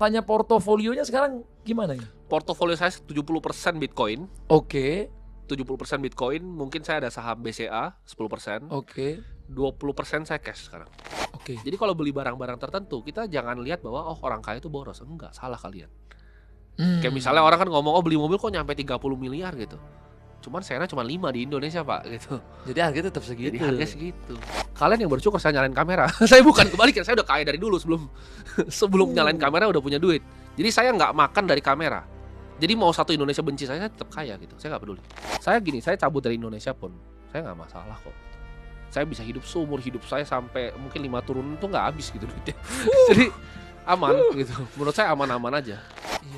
tanya portofolionya sekarang gimana ya? Portofolio saya 70% Bitcoin. Oke. 70% Bitcoin, mungkin saya ada saham BCA 10%. Oke. 20% saya cash sekarang. Oke. Jadi kalau beli barang-barang tertentu, kita jangan lihat bahwa orang kaya itu boros. Enggak, salah kalian. Kayak misalnya orang kan ngomong beli mobil kok nyampe 30 miliar gitu. Cuman sayangnya cuma 5 di Indonesia, Pak, gitu. Jadi harganya tetap segitu. Jadi harga segitu. Kalian yang bersyukur saya nyalain kamera. Saya bukan kebalikan, saya udah kaya dari dulu sebelum nyalain kamera udah punya duit. Jadi saya nggak makan dari kamera. Jadi mau satu Indonesia benci saya tetap kaya gitu. Saya nggak peduli. Saya gini, saya cabut dari Indonesia pun saya nggak masalah kok. Saya bisa hidup seumur hidup saya sampai mungkin 5 turun itu nggak habis gitu duitnya. Jadi aman gitu. Menurut saya aman-aman aja.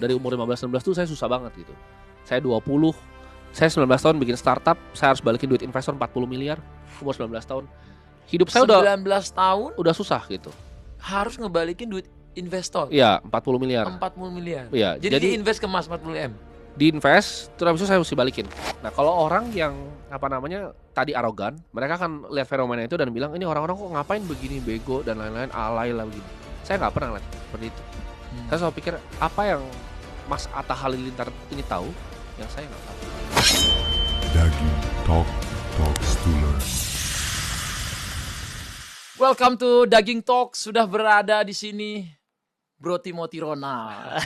Dari umur 15-16 tuh saya susah banget gitu. Saya 20, saya 19 tahun bikin startup, saya harus balikin duit investor 40 miliar umur 19 tahun. Hidup saya 19 tahun udah susah gitu. harus ngebalikin duit investor. Iya, 40 miliar. 40 miliar. Iya, Jadi di invest ke emas 40 M. Diinvest, terus habis itu saya mesti balikin. Nah, kalau orang yang tadi arogan, mereka akan lihat fenomena itu dan bilang ini orang-orang kok ngapain begini, bego dan lain-lain, alay lah begini. Saya nggak pernah lihat seperti itu. Saya selalu pikir apa yang Mas Atta Halilintar ini tahu yang saya nggak tahu. Daging Talks to Learn. Welcome to Daging Talk, sudah berada di sini Bro Timothy Ronald.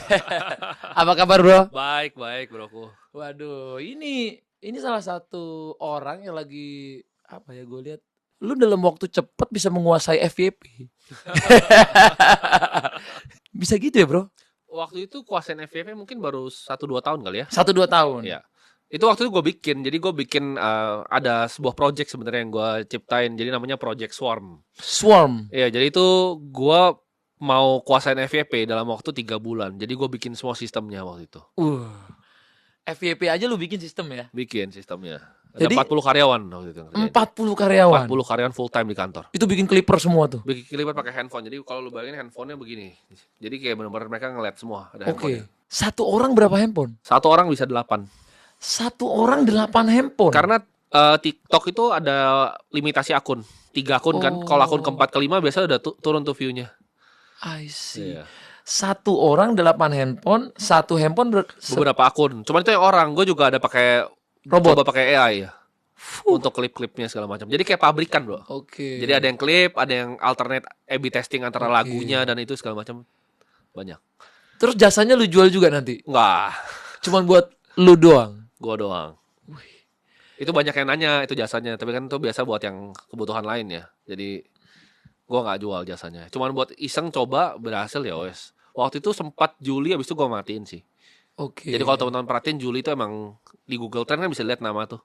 Apa kabar, Bro? Baik, broku. Waduh, ini salah satu orang yang lagi gue lihat lu dalam waktu cepat bisa menguasai FYP. Bisa gitu ya, Bro? Waktu itu kuasain FYP mungkin baru 1-2 tahun kali ya. 1-2 tahun. Iya. Itu waktu itu gue bikin ada sebuah project sebenarnya yang gue ciptain, jadi namanya Project Swarm. Iya, jadi itu gue mau kuasain FYP dalam waktu 3 bulan. Jadi gue bikin semua sistemnya waktu itu. FYP aja lu bikin sistem ya? Bikin sistemnya. Ada Jadi 40 karyawan waktu itu. 40 karyawan. 40 karyawan full time di kantor. Itu bikin clipper semua tuh. Bikin clipper pakai handphone. Jadi kalau lu bayangin handphonenya begini. Jadi kayak benar-benar mereka ngeliat semua ada handphonenya. Oke. Satu orang berapa handphone? Satu orang bisa 8. Satu orang 8 handphone. Karena TikTok itu ada limitasi akun. 3 akun kan. Kalau akun keempat kelima biasanya udah turun tuh view-nya. I see. Iya. Satu orang 8 handphone, satu handphone beberapa akun. Cuman itu yang orang. Gue juga ada pakai robot. Coba pakai AI ya. Untuk klip-klipnya segala macam. Jadi kayak pabrikan, Bro. Oke. Jadi ada yang klip, ada yang alternate A/B testing antara lagunya dan itu segala macam. Banyak. Terus jasanya lu jual juga nanti? Enggak. Cuman buat lu doang. Gua doang. Itu banyak yang nanya itu jasanya, tapi kan itu biasa buat yang kebutuhan lain ya. Jadi gua nggak jual jasanya. Cuman buat iseng coba berhasil ya wes. Waktu itu sempat Juli, habis itu gua matiin sih. Oke. Jadi kalau teman-teman perhatiin Juli itu emang di Google Trend kan bisa lihat nama tuh.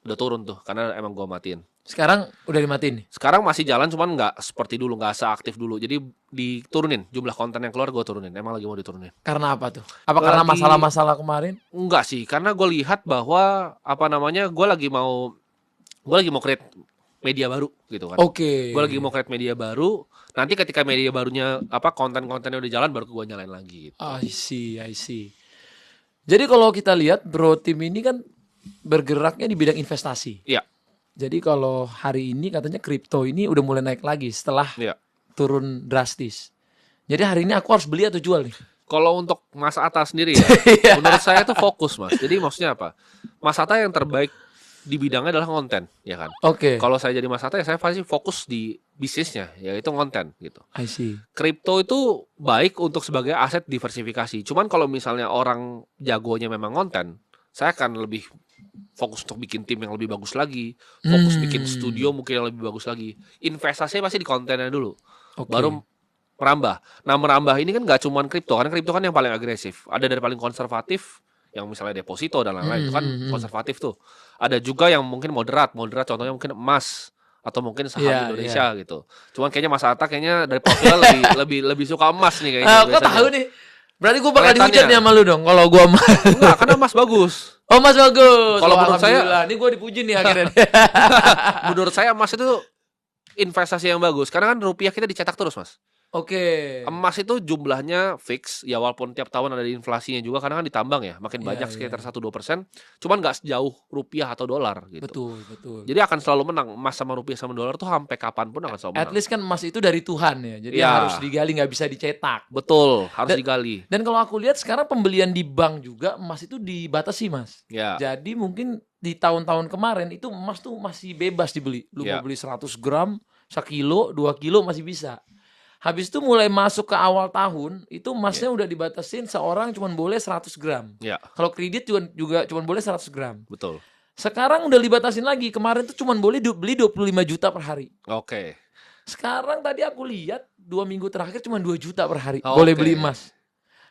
Udah turun tuh karena emang gua matiin. Sekarang udah dimatiin nih? Sekarang masih jalan cuman nggak seperti dulu, nggak seaktif dulu. Jadi diturunin jumlah konten yang keluar, gue turunin. Emang lagi mau diturunin. Karena apa tuh? Apa karena masalah-masalah kemarin? Enggak sih, karena gue lihat bahwa gue lagi mau create media baru gitu kan. Oke. Gue lagi mau create media baru. Nanti ketika media barunya konten-kontennya udah jalan baru gue nyalain lagi. Gitu. I see. Jadi kalau kita lihat Bro Tim ini kan bergeraknya di bidang investasi. Iya. Jadi kalau hari ini katanya kripto ini udah mulai naik lagi setelah turun drastis. Jadi hari ini aku harus beli atau jual nih? Kalau untuk Mas Atta sendiri ya, menurut saya itu fokus Mas. Jadi maksudnya apa? Mas Atta yang terbaik di bidangnya adalah konten, ya kan? Oke. Kalau saya jadi Mas Atta ya saya pasti fokus di bisnisnya, yaitu konten gitu. I see. Kripto itu baik untuk sebagai aset diversifikasi. Cuman kalau misalnya orang jagonya memang konten, saya akan lebih fokus untuk bikin tim yang lebih bagus lagi, fokus bikin studio mungkin yang lebih bagus lagi. Investasinya pasti di kontennya dulu, baru merambah. Nah merambah ini kan gak cuma kripto, karena kripto kan yang paling agresif. Ada dari paling konservatif, yang misalnya deposito dan lain-lain, itu kan konservatif tuh. Ada juga yang mungkin moderat contohnya mungkin emas atau mungkin saham Indonesia gitu. Cuman kayaknya Mas Atta dari profilnya lebih suka emas nih kayaknya. Kok tahu nih? Berarti gue bakal dihujat nih sama lu dong kalau gue emas. Enggak, karena emas bagus. Oh, emas bagus. Kalau menurut saya, ini gue dipuji nih akhirnya. Menurut saya emas itu investasi yang bagus. Karena kan rupiah kita dicetak terus, Mas. Oke. Emas itu jumlahnya fix, ya walaupun tiap tahun ada inflasinya juga karena kan ditambang ya, makin Iya, banyak iya. sekitar 1-2%, cuman nggak sejauh rupiah atau dolar gitu. Betul, betul. Jadi akan selalu menang, emas sama rupiah sama dolar tuh sampai kapanpun akan selalu At menang. least kan emas itu dari Tuhan ya. Jadi Iya. harus digali, nggak bisa dicetak. Betul, harus Dan- digali. Dan kalau aku lihat sekarang pembelian di bank juga emas itu dibatasi, Mas. Ya, Jadi mungkin di tahun-tahun kemarin itu emas tuh masih bebas dibeli. Lu Ya. mau beli 100 gram, 1 kilo, 2 kilo masih bisa. Habis itu mulai masuk ke awal tahun, itu emasnya udah dibatasin seorang cuma boleh 100 gram. ya, Kalau kredit juga cuma boleh 100 gram. betul. Sekarang udah dibatasin lagi. Kemarin tuh cuma boleh beli 25 juta per hari. Oke. Sekarang tadi aku lihat 2 minggu terakhir cuma 2 juta per hari Oke. boleh beli emas.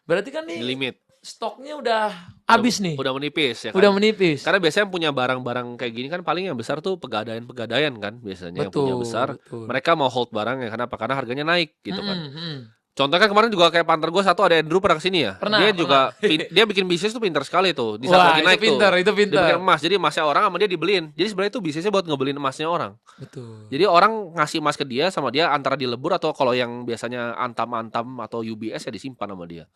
Berarti kan nih Limit. stoknya udah habis nih. Udah menipis ya kan. Udah menipis. Karena biasanya punya barang-barang kayak gini kan paling yang besar tuh pegadaian-pegadaian kan biasanya yang punya besar. betul. Mereka mau hold barang ya kenapa? Karena harganya naik gitu kan. Mm-mm. Contohnya kan kemarin juga kayak partner gue satu ada Andrew pernah kesini ya. Pernah, Dia juga dia bikin bisnis tuh pintar sekali tuh. Di saat Wah, lagi itu naik pinter, tuh. itu Dia pinter. bikin emas. Jadi emasnya orang sama dia dibeliin. Jadi sebenarnya itu bisnisnya buat ngebeliin emasnya orang. Betul. Jadi orang ngasih emas ke dia sama dia antara dilebur atau kalau yang biasanya Antam-Antam atau UBS ya disimpan sama dia.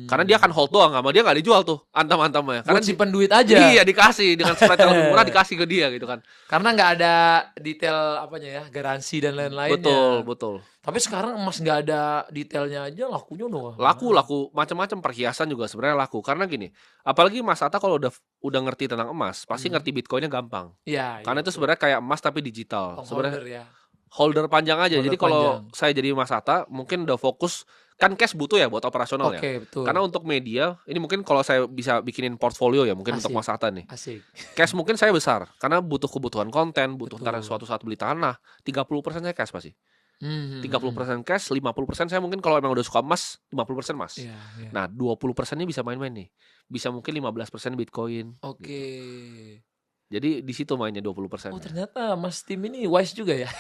Karena dia akan hold doang sama dia nggak dijual tuh Antam-Antamnya. Karena Buat simpen duit aja. iya dikasih dengan spread yang lebih murah dikasih ke dia gitu kan. Karena nggak ada detail apanya ya, garansi dan lain-lainnya. Betul. Tapi sekarang emas nggak ada detailnya aja lakunya udah. Laku macam-macam perhiasan juga sebenarnya laku karena gini. Apalagi Mas Atta kalau udah ngerti tentang emas, pasti ngerti Bitcoinnya gampang. Iya. Karena itu sebenarnya kayak emas tapi digital. Sebenarnya Holder ya. holder panjang aja. Holder Jadi kalau panjang. saya jadi Mas Atta mungkin udah fokus kan cash butuh ya buat operasional ya. Oke, betul. Karena untuk media, ini mungkin kalau saya bisa bikinin portfolio ya mungkin untuk Asik. Mas Atta nih. Asik. Cash mungkin saya besar karena butuh kebutuhan konten, butuh Betul. ntar suatu saat beli tanah, 30% saya cash pasti. Hmm, 30% cash, 50% saya mungkin kalau emang udah suka emas, 50% emas. Iya, iya. Nah, 20%-nya bisa main-main nih. Bisa mungkin 15% Bitcoin. Oke. Jadi di situ mainnya 20%. Oh ternyata Mas Tim ini wise juga ya.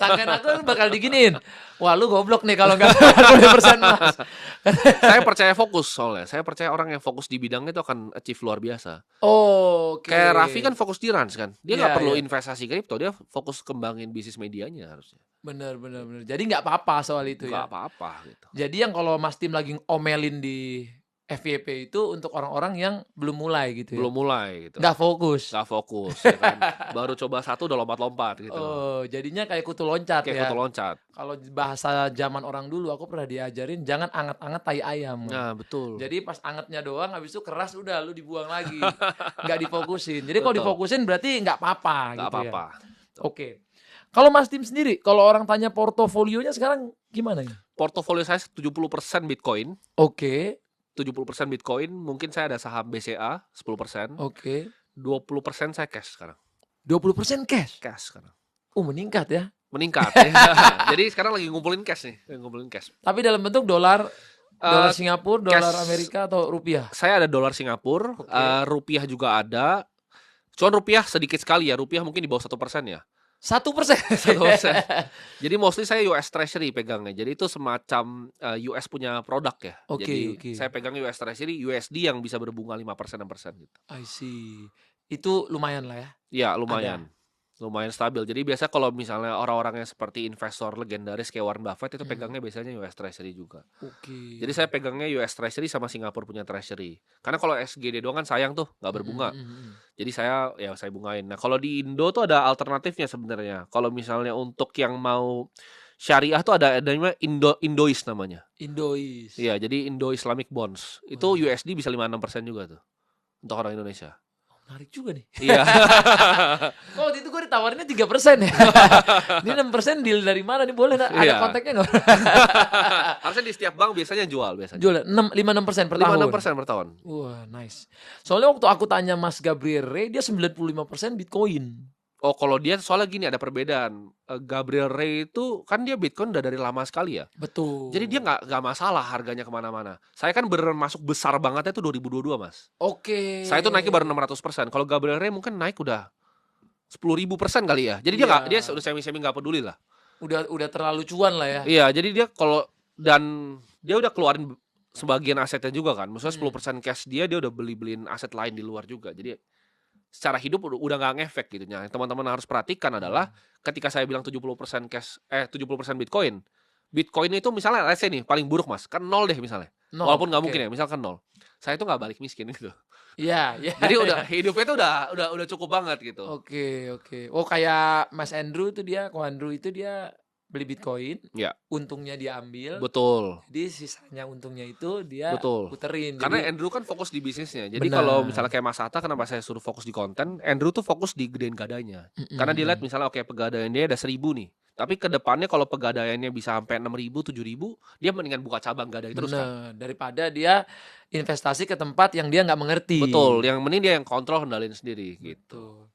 Sangkain aku bakal diginiin. Wah lu goblok nih kalau nggak 20% Mas. Saya percaya fokus soalnya. Saya percaya orang yang fokus di bidangnya itu akan achieve luar biasa. Oh, oke. Kayak Raffi kan fokus di Rans kan. Dia nggak Iya, perlu iya. investasi kripto, dia fokus kembangin bisnis medianya harusnya. Bener. Jadi nggak apa-apa soal itu Nggak ya. apa-apa gitu. Jadi yang kalau Mas Tim lagi omelin di FYP itu untuk orang-orang yang belum mulai gitu ya. Belum mulai gitu. Nggak fokus. Nggak fokus ya kan. Baru coba satu udah lompat-lompat gitu. Oh, jadinya kayak kutu loncat Kayak ya. kutu loncat. Kalau bahasa zaman orang dulu aku pernah diajarin jangan anget-anget tai ayam. Nah, betul. Jadi pas angetnya doang habis itu keras udah lu dibuang lagi. Nggak difokusin. Jadi kalau Betul. difokusin berarti nggak apa-apa Nggak gitu ya. apa-apa. Oke. Kalau Mas Tim sendiri, kalau orang tanya portofolionya sekarang gimana ya? Portofolio saya 70% Bitcoin. Oke. 70% Bitcoin, mungkin saya ada saham BCA 10%, Oke. 20% saya cash sekarang. 20% cash. Cash sekarang. Meningkat ya. Meningkat. Ya. Jadi sekarang lagi ngumpulin cash nih, ngumpulin cash. Tapi dalam bentuk dolar Singapura, dolar cash. Amerika atau rupiah? Saya ada dolar Singapura, Oke. rupiah juga ada. Cuman rupiah sedikit sekali ya, rupiah mungkin di bawah 1% ya. 1%. 1%. Jadi mostly saya US Treasury pegangnya. Jadi itu semacam US punya produk ya. Oke, Jadi oke. saya pegang US Treasury, USD yang bisa berbunga 5% 6% gitu. I see. Itu lumayan lah ya. Iya, lumayan. Lumayan stabil. Jadi biasa kalau misalnya orang-orang yang seperti investor legendaris kayak Warren Buffett itu pegangnya biasanya US Treasury juga. Oke. Jadi saya pegangnya US Treasury sama Singapura punya Treasury. Karena kalau SGD doang kan sayang tuh, nggak berbunga. Jadi saya bungain. Nah, kalau di Indo tuh ada alternatifnya sebenarnya. Kalau misalnya untuk yang mau syariah tuh ada namanya Indois namanya. Indois. Iya, jadi Indo Islamic Bonds. Itu USD bisa 5-6% juga tuh. Untuk orang Indonesia. Menarik juga nih. Iya. Kok waktu itu gue ditawarinnya 3% ya. Ini 6% deal dari mana nih? Boleh nggak? Ada Iya. kontaknya nggak? Harusnya di setiap bank biasanya jual biasanya. Jual 5-6% per tahun. 5-6% per tahun. Wah, nice. Soalnya waktu aku tanya Mas Gabriel Ray, dia 95% Bitcoin. Oh, kalau dia soalnya gini ada perbedaan. Gabriel Ray itu kan dia Bitcoin udah dari lama sekali ya. Betul. Jadi dia nggak masalah harganya kemana-mana. Saya kan beneran masuk besar bangetnya itu 2022 mas. Oke. Saya itu naiknya baru 600%. Kalau Gabriel Ray mungkin naik udah 10.000% kali ya. Jadi Iya. dia udah semi nggak peduli lah. Udah terlalu cuan lah ya. Iya, jadi dia kalau dan dia udah keluarin sebagian asetnya juga kan. Maksudnya 10% cash dia udah beliin aset lain di luar juga. Jadi secara hidup udah nggak ngefek gitu. Nah, teman-teman harus perhatikan adalah ketika saya bilang 70% cash 70% Bitcoin, Bitcoin itu misalnya let's say nih paling buruk Mas, kan 0 deh misalnya. Nol, Walaupun nggak oke. mungkin ya, misalkan 0. Saya tuh nggak balik miskin gitu. Iya, iya. Jadi udah hidupnya tuh udah cukup banget gitu. Oke, oke. Oh, kayak Mas Andrew tuh ko Andrew itu dia beli Bitcoin, Ya, untungnya dia ambil, betul. jadi sisanya untungnya itu dia Betul. puterin. Karena Jadi Andrew kan fokus di bisnisnya. Jadi benar. kalau misalnya kayak Mas Atta, kenapa saya suruh fokus di konten? Andrew tuh fokus di gedein gadainya. Karena dia lihat misalnya oke pegadaian dia ada 1.000 nih. Tapi ke depannya kalau pegadaiannya bisa sampai 6.000, 7.000, dia mendingan buka cabang gadai terus kan. Bener, daripada dia investasi ke tempat yang dia nggak mengerti. Betul, yang mending dia yang kontrol kendalin sendiri gitu. Betul.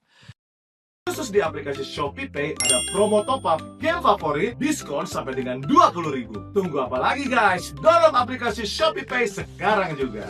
Khusus di aplikasi ShopeePay ada promo top up game favorit diskon sampai dengan 20.000. Tunggu apa lagi guys? Download aplikasi ShopeePay sekarang juga.